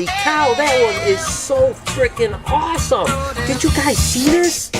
Holy cow, that one is so freaking awesome. Did you guys see this?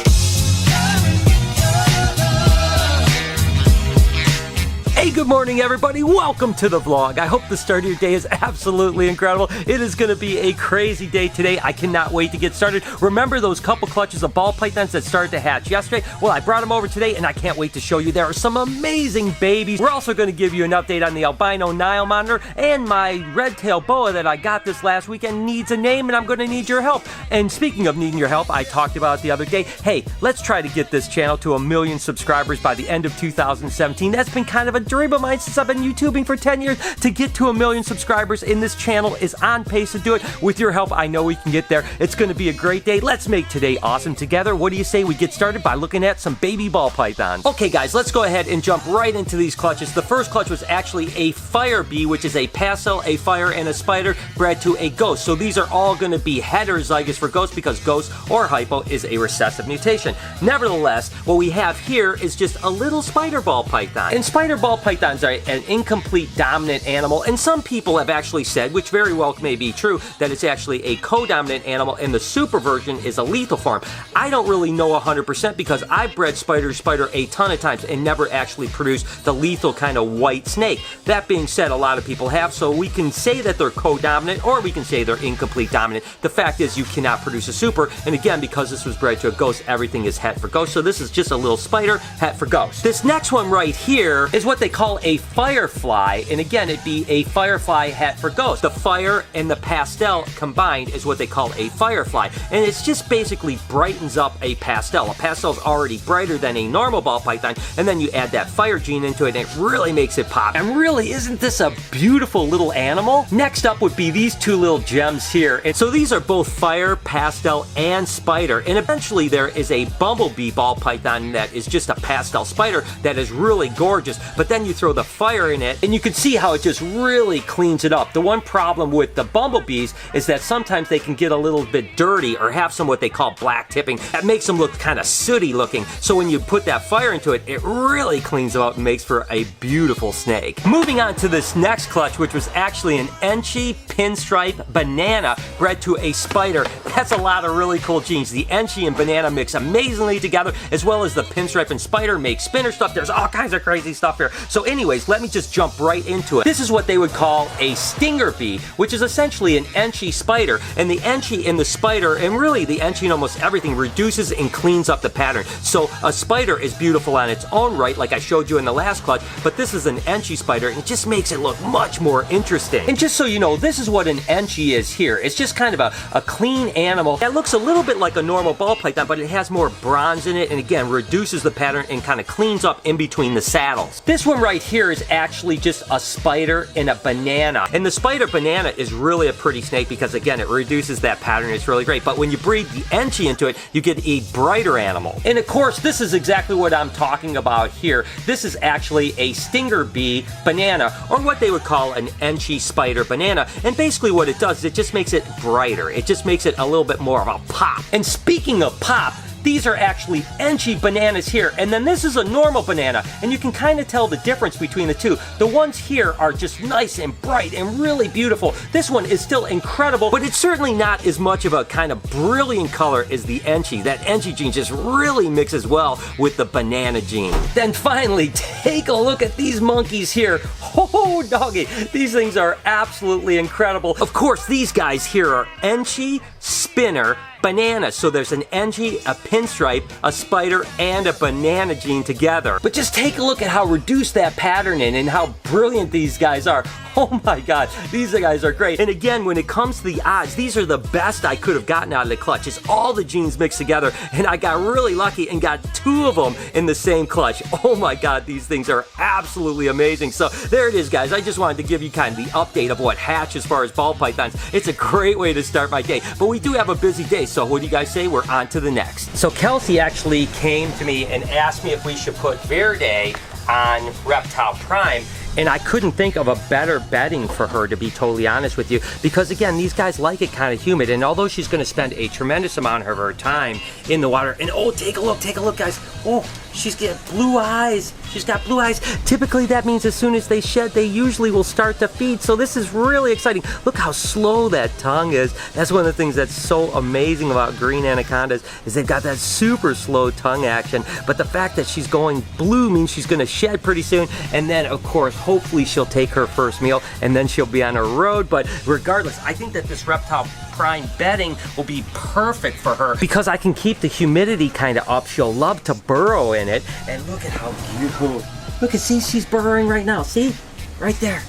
Hey, good morning, everybody. Welcome to the vlog. I hope the start of your day is absolutely incredible. It is going to be a crazy day today. I cannot wait to get started. Remember those couple clutches of ball pythons that started to hatch yesterday? Well, I brought them over today, and I can't wait to show you. There are some amazing babies. We're also going to give you an update on the albino Nile monitor, and my red-tailed boa that I got this last weekend needs a name, and I'm going to need your help. And speaking of needing your help, I talked about it the other day. Hey, let's try to get this channel to 1 million subscribers by the end of 2017. That's been kind of a dream of mine since I've been YouTubing for 10 years to get to 1 million subscribers, and this channel is on pace to do it. With your help, I know we can get there. It's going to be a great day. Let's make today awesome together. What do you say we get started by looking at some baby ball pythons? Okay, guys, let's go ahead and jump right into these clutches. The first clutch was actually a Firebee, which is a pastel, a fire, and a spider bred to a ghost. So these are all going to be heterozygous for ghost because ghost or hypo is a recessive mutation. Nevertheless, what we have here is just a little spider ball python. And spider ball pythons are an incomplete dominant animal, and some people have actually said, which very well may be true, that it's actually a co-dominant animal and the super version is a lethal form. I don't really know 100% because I've bred spider a ton of times and never actually produced the lethal kind of white snake. That being said, a lot of people have, so we can say that they're co-dominant or we can say they're incomplete dominant. The fact is you cannot produce a super, and again, because this was bred to a ghost, everything is het for ghost, so this is just a little spider het for ghost. This next one right here is what they call a Firefly, and again, it'd be a Firefly het for ghost. The fire and the pastel combined is what they call a Firefly, and it's just basically brightens up a pastel. A pastel is already brighter than a normal ball python, and then you add that fire gene into it, and it really makes it pop. And really, isn't this a beautiful little animal? Next up would be these two little gems here, and so these are both fire, pastel, and spider, and eventually there is a Bumblebee ball python that is just a pastel spider that is really gorgeous, but then you throw the fire in it, and you can see how it just really cleans it up. The one problem with the bumblebees is that sometimes they can get a little bit dirty or have some what they call black tipping. That makes them look kind of sooty looking. So when you put that fire into it, it really cleans them up and makes for a beautiful snake. Moving on to this next clutch, which was actually an Enchi pinstripe banana bred to a spider. That's a lot of really cool genes. The Enchi and banana mix amazingly together, as well as the pinstripe and spider make spinner stuff. There's all kinds of crazy stuff here. So anyways, let me just jump right into it. This is what they would call a stinger bee, which is essentially an Enchi spider, and the Enchi in the spider, and really the Enchi in almost everything, reduces and cleans up the pattern. So a spider is beautiful on its own right, like I showed you in the last clutch, but this is an Enchi spider, and it just makes it look much more interesting. And just so you know, this is what an Enchi is here. It's just kind of a clean animal that looks a little bit like a normal ball python, but it has more bronze in it, and again, reduces the pattern and kind of cleans up in between the saddles. This one right here is actually just a spider and a banana, and the spider banana is really a pretty snake because again, it reduces that pattern. It's really great, but when you breed the Enchi into it, you get a brighter animal. And of course, this is exactly what I'm talking about here. This is actually a stinger bee banana, or what they would call an Enchi spider banana, and basically what it does is it just makes it brighter. It just makes it a little bit more of a pop. And speaking of pop, these are actually Enchi bananas here, and then this is a normal banana, and you can kind of tell the difference between the two. The ones here are just nice and bright and really beautiful. This one is still incredible, but it's certainly not as much of a kind of brilliant color as the Enchi. That Enchi gene just really mixes well with the banana gene. Then finally, take a look at these monkeys here. Oh, doggy, these things are absolutely incredible. Of course, these guys here are Enchi, spinner, banana. So there's an Enchi, a pinstripe, a spider, and a banana gene together. But just take a look at how reduced that pattern is and how brilliant these guys are. Oh my god, these guys are great. And again, when it comes to the odds, these are the best I could have gotten out of the clutch. It's all the genes mixed together, and I got really lucky and got 2 of them in the same clutch. Oh my god, these things are absolutely amazing. So there it is, guys. I just wanted to give you kind of the update of what hatched as far as ball pythons. It's a great way to start my day, but we do have a busy day, so what do you guys say? We're on to the next. So Kelsey actually came to me and asked me if we should put Verde on Reptile Prime, And I couldn't think of a better bedding for her, to be totally honest with you, because again, these guys like it kind of humid, and although she's going to spend a tremendous amount of her time in the water, and oh, take a look, guys. Oh, she's got blue eyes. She's got blue eyes. Typically, that means as soon as they shed, they usually will start to feed, so this is really exciting. Look how slow that tongue is. That's one of the things that's so amazing about green anacondas, is they've got that super slow tongue action, but the fact that she's going blue means she's going to shed pretty soon, and then, of course, hopefully she'll take her first meal, and then she'll be on her road. But regardless, I think that this Reptile Prime bedding will be perfect for her because I can keep the humidity kind of up. She'll love to burrow in it, and look at how beautiful. Look at, see, she's burrowing right now. See? Right there.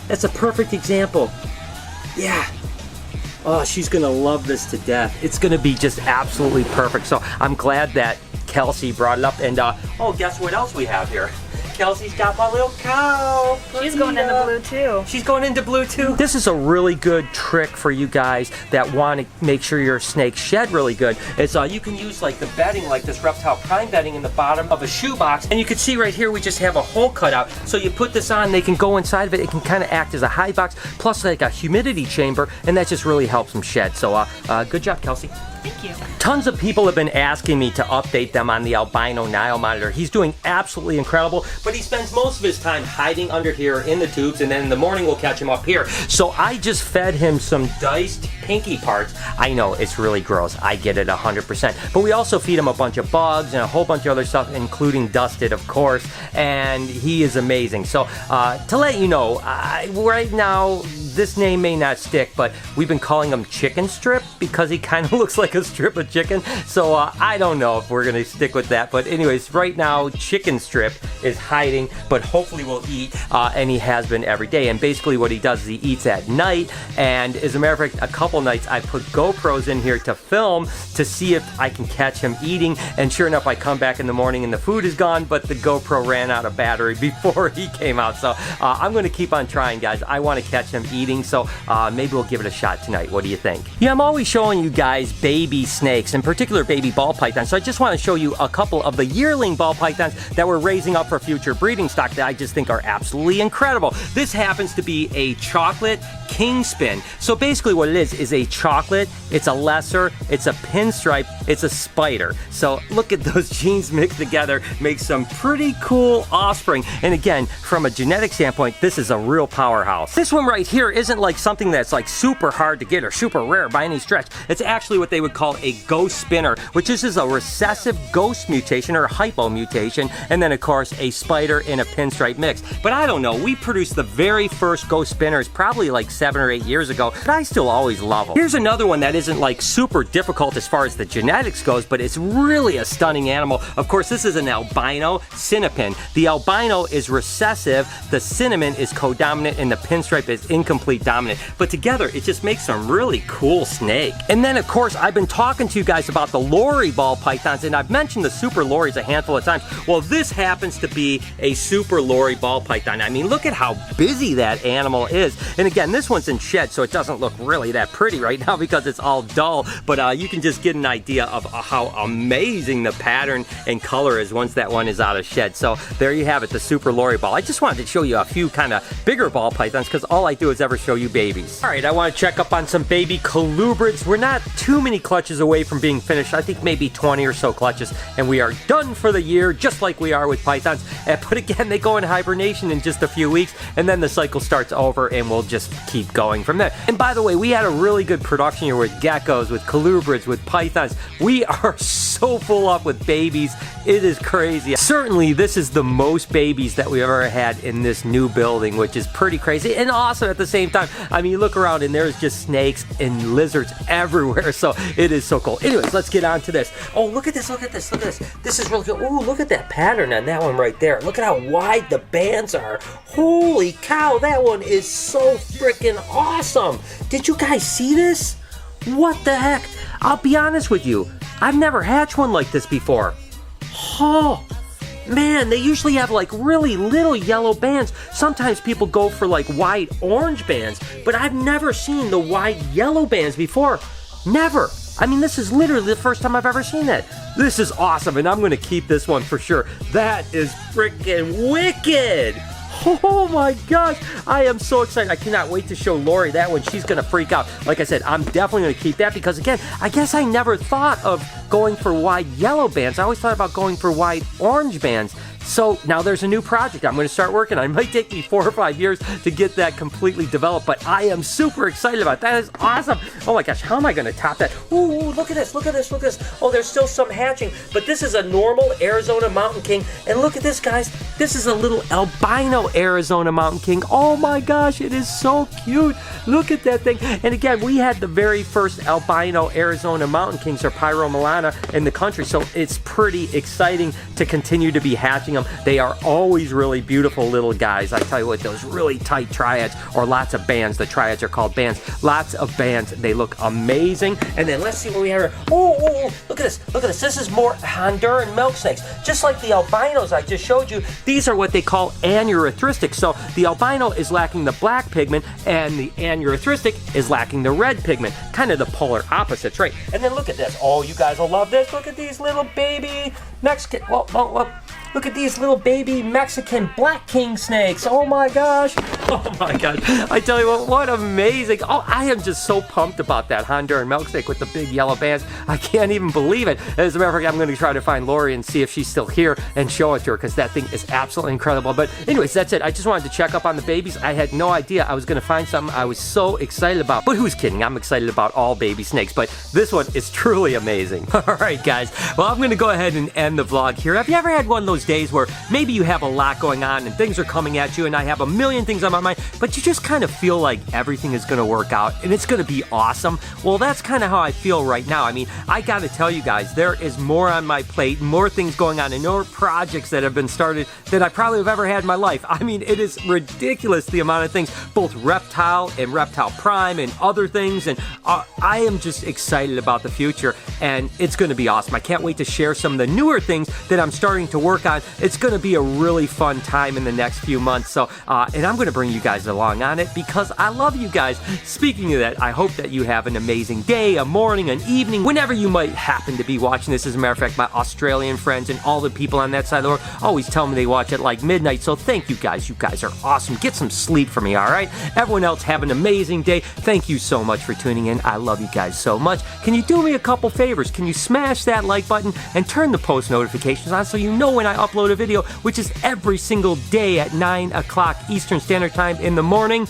That's a perfect example. Yeah. Oh, she's gonna love this to death. It's gonna be just absolutely perfect. So I'm glad that Kelsey brought it up. And oh, guess what else we have here? Kelsey's got my little cow. She's going into blue too. She's going into blue too. This is a really good trick for you guys that want to make sure your snakes shed really good. Is you can use like the bedding, like this Reptile Prime bedding in the bottom of a shoebox, and you can see right here we just have a hole cut out. So you put this on, they can go inside of it. It can kind of act as a hide box, plus like a humidity chamber, and that just really helps them shed. So good job, Kelsey. Thank you. Tons of people have been asking me to update them on the Albino Nile monitor. He's doing absolutely incredible, but he spends most of his time hiding under here in the tubes, and then in the morning we'll catch him up here. So I just fed him some diced pinky parts. I know, it's really gross. I get it 100%. But we also feed him a bunch of bugs and a whole bunch of other stuff, including dusted, of course, and he is amazing. So to let you know, right now, this name may not stick, but we've been calling him Chicken Strip because he kind of looks like a strip of chicken. So I don't know if we're going to stick with that. But anyways, right now, Chicken Strip is hiding, but hopefully will eat, and he has been every day. And basically what he does is he eats at night. And as a matter of fact, a couple nights I put GoPros in here to film to see if I can catch him eating. And sure enough, I come back in the morning and the food is gone, but the GoPro ran out of battery before he came out. So I'm going to keep on trying, guys. I want to catch him eating, so maybe we'll give it a shot tonight. What do you think? Yeah, I'm always showing you guys baby snakes, in particular baby ball pythons. So I just want to show you a couple of the yearling ball pythons that we're raising up for future breeding stock that I just think are absolutely incredible. This happens to be a chocolate kingspin. So basically what it is a chocolate, it's a lesser, it's a pinstripe, it's a spider. So look at those genes mixed together, make some pretty cool offspring. And again, from a genetic standpoint, this is a real powerhouse. This one right here isn't like something that's like super hard to get or super rare by any stretch. It's actually what they would call a ghost spinner, which is a recessive ghost mutation or hypo mutation, and then of course a spider in a pinstripe mix. But I don't know, we produced the very first ghost spinners probably like 7 or 8 years ago, but I still always love them. Here's another one that isn't like super difficult as far as the genetics goes, but it's really a stunning animal. Of course, this is an albino cinnapin. The albino is recessive, the cinnamon is codominant, and the pinstripe is incomplete dominant. But together, it just makes some really cool snake. And then, of course, I've been talking to you guys about the Laurie ball pythons, and I've mentioned the super Lauries a handful of times. Well, this happens to be a super Laurie ball python. I mean, look at how busy that animal is. And again, this one's in shed, so it doesn't look really that pretty right now because it's all dull, but you can just get an idea of how amazing the pattern and color is once that one is out of shed. So there you have it, the super Laurie ball. I just wanted to show you a few kind of bigger ball pythons because all I do is ever show you babies. All right, I want to check up on some baby colubrids. We're not too many clutches away from being finished. I think maybe 20 or so clutches, and we are done for the year, just like we are with pythons. But again, they go in hibernation in just a few weeks, and then the cycle starts over, and we'll just keep going from there. And by the way, we had a really good production here with geckos, with colubrids, with pythons. We are so full up with babies. It is crazy. Certainly, this is the most babies that we've ever had in this new building, which is pretty crazy and awesome at the same time. I mean, you look around and there's just snakes and lizards everywhere, so it is so cool. Anyways, let's get on to this. Oh, look at this, look at this, look at this. This is really good. Oh, look at that pattern on that one right there. Look at how wide the bands are. Holy cow, that one is so freaking awesome. Did you guys see this? What the heck? I'll be honest with you, I've never hatched one like this before. Oh, man, they usually have like really little yellow bands. Sometimes people go for like wide orange bands, but I've never seen the wide yellow bands before. Never. I mean, this is literally the first time I've ever seen that. This is awesome, and I'm going to keep this one for sure. That is freaking wicked. Oh my gosh, I am so excited. I cannot wait to show Laurie that one. She's gonna freak out. Like I said, I'm definitely gonna keep that because again, I guess I never thought of going for wide yellow bands. I always thought about going for wide orange bands. So now there's a new project I'm going to start working on. It might take me 4 or 5 years to get that completely developed, but I am super excited about it. That is awesome. Oh my gosh, how am I going to top that? Ooh, look at this, look at this, look at this. Oh, there's still some hatching, but this is a normal Arizona Mountain King. And look at this, guys. This is a little albino Arizona Mountain King. Oh my gosh, it is so cute. Look at that thing. And again, we had the very first albino Arizona Mountain Kings, or Pyro Milana, in the country, so it's pretty exciting to continue to be hatching them. They are always really beautiful little guys. I tell you what, those really tight triads, or lots of bands. The triads are called bands. Lots of bands. They look amazing. And then let's see what we have here. Oh, look at this. Look at this. This is more Honduran milk snakes. Just like the albinos I just showed you, these are what they call aneurystic. So the albino is lacking the black pigment, and the aneurystic is lacking the red pigment. Kind of the polar opposites, right? And then look at this. Oh, you guys will love this. Look at these little baby Mexican. Whoa. Look at these little baby Mexican black king snakes. Oh my gosh. Oh my gosh. I tell you what amazing. Oh, I am just so pumped about that Honduran milk snake with the big yellow bands. I can't even believe it. As a matter of fact, I'm going to try to find Laurie and see if she's still here and show it to her, because that thing is absolutely incredible. But anyways, that's it. I just wanted to check up on the babies. I had no idea I was going to find something I was so excited about. But who's kidding? I'm excited about all baby snakes, but this one is truly amazing. All right, guys. Well, I'm going to go ahead and end the vlog here. Have you ever had one of those days where maybe you have a lot going on and things are coming at you, and I have a million things on my mind, but you just kind of feel like everything is going to work out and it's going to be awesome? Well, that's kind of how I feel right now. I mean, I got to tell you guys, there is more on my plate, more things going on, and more projects that have been started than I probably have ever had in my life. I mean, it is ridiculous the amount of things, both Reptile and Reptile Prime and other things, and I am just excited about the future, and it's going to be awesome. I can't wait to share some of the newer things that I'm starting to work on. It's going to be a really fun time in the next few months. So, and I'm going to bring you guys along on it because I love you guys. Speaking of that, I hope that you have an amazing day, a morning, an evening, whenever you might happen to be watching this. As a matter of fact, my Australian friends and all the people on that side of the world always tell me they watch at like midnight. So thank you guys. You guys are awesome. Get some sleep for me, all right? Everyone else, have an amazing day. Thank you so much for tuning in. I love you guys so much. Can you do me a couple favors? Can you smash that like button and turn the post notifications on so you know when I upload a video, which is every single day at 9 o'clock Eastern Standard Time in the morning?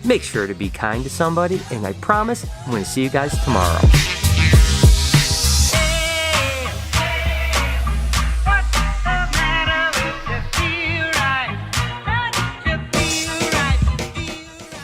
Make sure to be kind to somebody, and I promise I'm going to see you guys tomorrow.